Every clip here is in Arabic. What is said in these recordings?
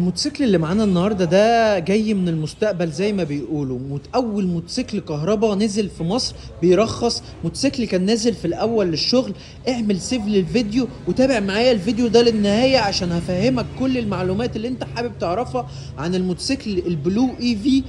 الموتوسيكل اللي معانا النهارده ده جاي من المستقبل زي ما بيقولوا. اول موتوسيكل كهرباء نزل في مصر بيرخص. موتوسيكل كان نازل في الاول للشغل. اعمل سيف للفيديو وتابع معايا الفيديو ده للنهايه عشان هفهمك كل المعلومات اللي انت حابب تعرفها عن الموتوسيكل البلو اي في.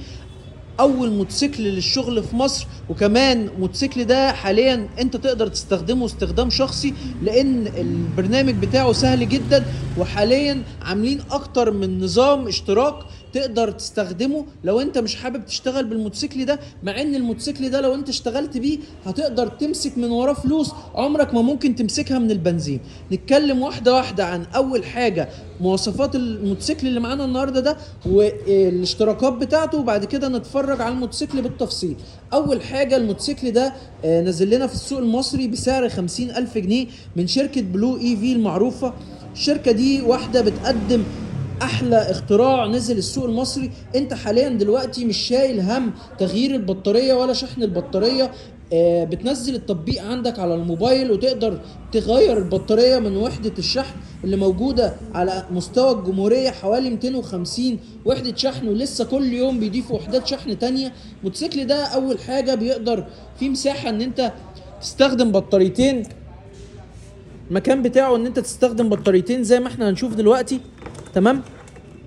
اول موتوسيكل للشغل في مصر، وكمان موتوسيكل ده حاليا انت تقدر تستخدمه استخدام شخصي لان البرنامج بتاعه سهل جدا، وحاليا عاملين اكتر من نظام اشتراك تقدر تستخدمه لو انت مش حابب تشتغل بالموتوسيكل ده. مع ان الموتوسيكل ده لو انت اشتغلت بيه هتقدر تمسك من وراه فلوس عمرك ما ممكن تمسكها من البنزين. نتكلم واحدة واحدة عن اول حاجة مواصفات الموتوسيكل اللي معانا النهارده ده والاشتراكات بتاعته، وبعد كده نتفرج على الموتوسيكل بالتفصيل. اول حاجة الموتوسيكل ده نزل لنا في السوق المصري بسعر 50,000 جنيه من شركة بلو اي في المعروفة. الشركة دي واحدة بتقدم احلى اختراع نزل السوق المصري. انت حاليا دلوقتي مش شايل هم تغيير البطارية ولا شحن البطارية. بتنزل التطبيق عندك على الموبايل وتقدر تغير البطارية من وحدة الشحن اللي موجودة على مستوى الجمهورية، حوالي 250 وحدة شحن، ولسه كل يوم بيضيفوا وحدات شحن تانية. الموتوسيكل ده اول حاجة بيقدر في مساحة ان انت تستخدم بطاريتين. المكان بتاعه ان انت تستخدم بطاريتين زي ما احنا هنشوف دلوقتي. تمام،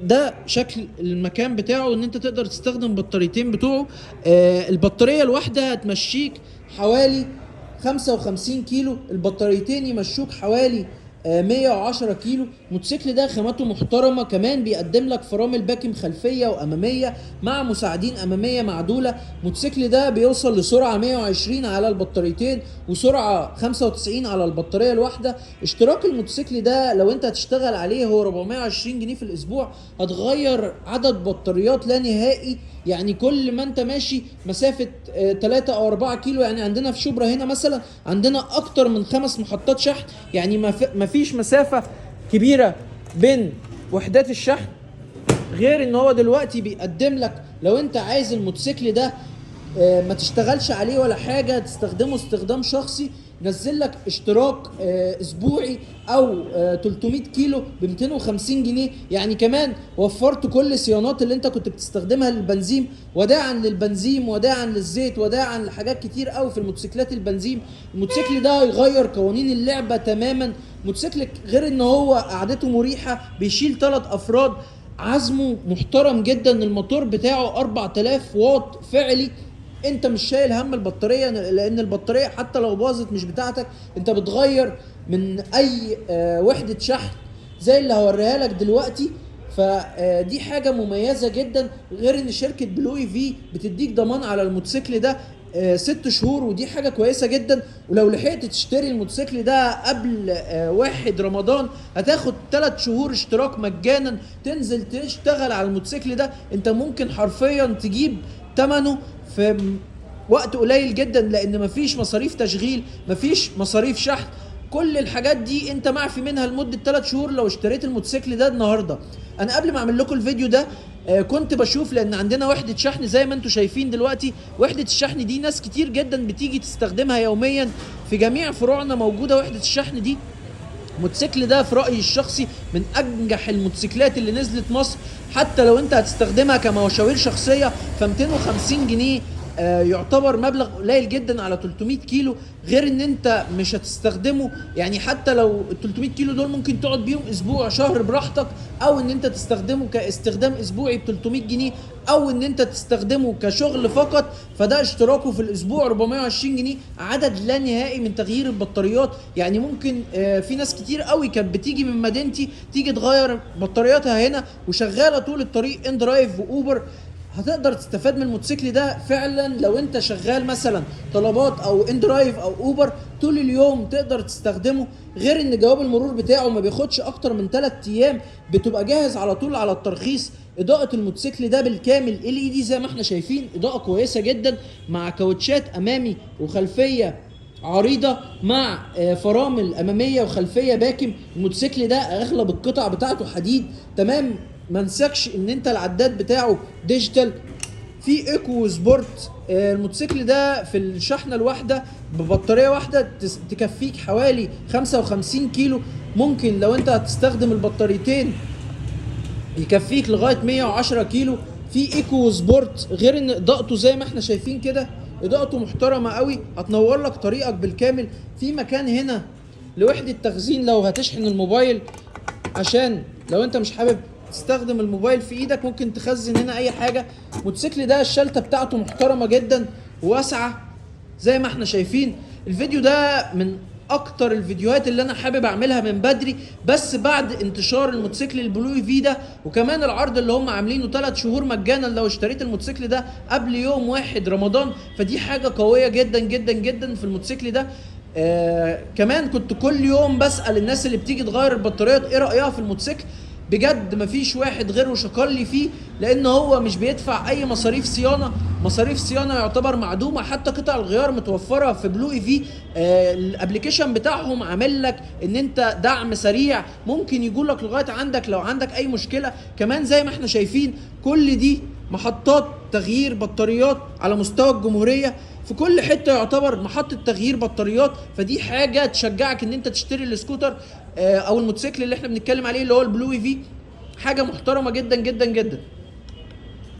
ده شكل المكان بتاعه ان انت تقدر تستخدم بطاريتين بتوعه. البطارية الواحدة هتمشيك حوالي 55 كيلو، البطاريتين يمشوك حوالي 110 كيلو. الموتوسيكل ده خامته محترمة، كمان بيقدم لك فرامل باكم خلفية وأمامية مع مساعدين أمامية معدولة. الموتوسيكل ده بيوصل لسرعة 120 على البطاريتين وسرعة 95 على البطارية الواحدة. اشتراك الموتوسيكل ده لو انت هتشتغل عليه هو 420 جنيه في الأسبوع، هتغير عدد بطاريات لا نهائي. يعني كل ما انت ماشي مسافة 3 او 4 كيلو، يعني عندنا في شبرا هنا مثلا عندنا اكتر من 5 محطات شحن، يعني ما فيش مسافة كبيرة بين وحدات الشحن. غير ان هو دلوقتي بيقدم لك لو انت عايز الموتوسيكل ده ما تشتغلش عليه ولا حاجة، تستخدمه استخدام شخصي، نزل لك اشتراك اسبوعي او 300 كيلو ب 250 جنيه. يعني كمان وفرت كل الصيانات اللي انت كنت بتستخدمها للبنزين، وداعا للبنزين وداعا للزيت وداعا لحاجات كتير قوي في الموتوسيكلات البنزين. الموتوسيكل ده هيغير قوانين اللعبة تماما. موتوسيكل غير ان هو قعدته مريحة، بيشيل 3 افراد، عزمه محترم جدا، الموتور بتاعه 4000 واط فعلي. انت مش شايل هم البطاريه لان البطاريه حتى لو باظت مش بتاعتك، انت بتغير من اي وحده شحن زي اللي هوريها لك دلوقتي. فدي حاجه مميزه جدا، غير ان شركه بلو اي في بتديك ضمان على الموتوسيكل ده 6 شهور، ودي حاجه كويسه جدا. ولو لحقت تشتري الموتوسيكل ده قبل 1 رمضان هتاخد 3 شهور اشتراك مجانا تنزل تشتغل على الموتوسيكل ده. انت ممكن حرفيا تجيب ثمنه في وقت قليل جدا، لان مفيش مصاريف تشغيل، مفيش مصاريف شحن. كل الحاجات دي انت معفي منها لمده 3 شهور لو اشتريت الموتوسيكل ده النهارده. انا قبل ما اعمل لكم الفيديو ده كنت بشوف، لان عندنا وحده شحن زي ما انتم شايفين دلوقتي. وحده الشحن دي ناس كتير جدا بتيجي تستخدمها يوميا، في جميع فروعنا موجوده وحده الشحن دي. الموتوسيكل ده في رأيي الشخصي من أنجح الموتوسيكلات اللي نزلت مصر. حتى لو أنت هتستخدمها كمشاوير شخصية ف 250 جنيه يعتبر مبلغ قليل جدا على 300 كيلو. غير ان انت مش هتستخدمه، يعني حتى لو ال 300 كيلو دول ممكن تقعد بيهم اسبوع شهر براحتك، او ان انت تستخدمه كاستخدام اسبوعي ب 300 جنيه، او ان انت تستخدمه كشغل فقط. فده اشتراكه في الاسبوع 420 جنيه، عدد لا نهائي من تغيير البطاريات. يعني ممكن في ناس كتير قوي كانت بتيجي من مدينتي تيجي تغير بطارياتها هنا وشغاله طول الطريق ان درايف واوبر. هتقدر تستفاد من الموتوسيكل ده فعلا لو انت شغال مثلا طلبات او ان درايف او اوبر طول اليوم تقدر تستخدمه. غير ان جواب المرور بتاعه ما بياخدش اكتر من 3 ايام، بتبقى جاهز على طول على الترخيص. اضاءة الموتوسيكل ده بالكامل ال اي دي زي ما احنا شايفين، اضاءة كويسة جدا مع كاوتشات امامي وخلفية عريضة مع فرامل امامية وخلفية باكم. الموتوسيكل ده اغلب القطع بتاعته حديد. تمام، ما نساكش ان انت العداد بتاعه ديجيتال. في ايكو سبورت. الموتوسيكل ده في الشحنه الواحده ببطاريه واحده تكفيك حوالي 55 كيلو. ممكن لو انت هتستخدم البطاريتين يكفيك لغايه 110 كيلو. في ايكو سبورت، غير ان اضاءته زي ما احنا شايفين كده اضاءته محترمه قوي، هتنور لك طريقك بالكامل. في مكان هنا لوحده تخزين لو هتشحن الموبايل، عشان لو انت مش حابب تستخدم الموبايل في ايدك ممكن تخزن هنا اي حاجه. الموتوسيكل ده الشلته بتاعته محترمه جدا وواسعه زي ما احنا شايفين. الفيديو ده من اكتر الفيديوهات اللي انا حابب اعملها من بدري، بس بعد انتشار الموتوسيكل البلو اي في ده، وكمان العرض اللي هم عاملينه 3 شهور مجانا لو اشتريت الموتوسيكل ده قبل يوم 1 رمضان، فدي حاجه قويه جدا جدا جدا في الموتوسيكل ده. كمان كنت كل يوم بسأل الناس اللي بتيجي تغير البطاريات ايه رأيها في الموتوسيكل. بجد مفيش واحد غيره شكر لي فيه، لان هو مش بيدفع اي مصاريف صيانه، مصاريف صيانه يعتبر معدومه. حتى قطع الغيار متوفره في بلو اي في. الابلكيشن بتاعهم عامل لك ان انت دعم سريع، ممكن يقول لك لغايه عندك لو عندك اي مشكله. كمان زي ما احنا شايفين كل دي محطات تغيير بطاريات على مستوى الجمهوريه، في كل حته يعتبر محطه تغيير بطاريات. فدي حاجه تشجعك ان انت تشتري السكوتر او الموتوسيكل اللي احنا بنتكلم عليه اللي هو البلو اي في. حاجه محترمه جدا جدا جدا.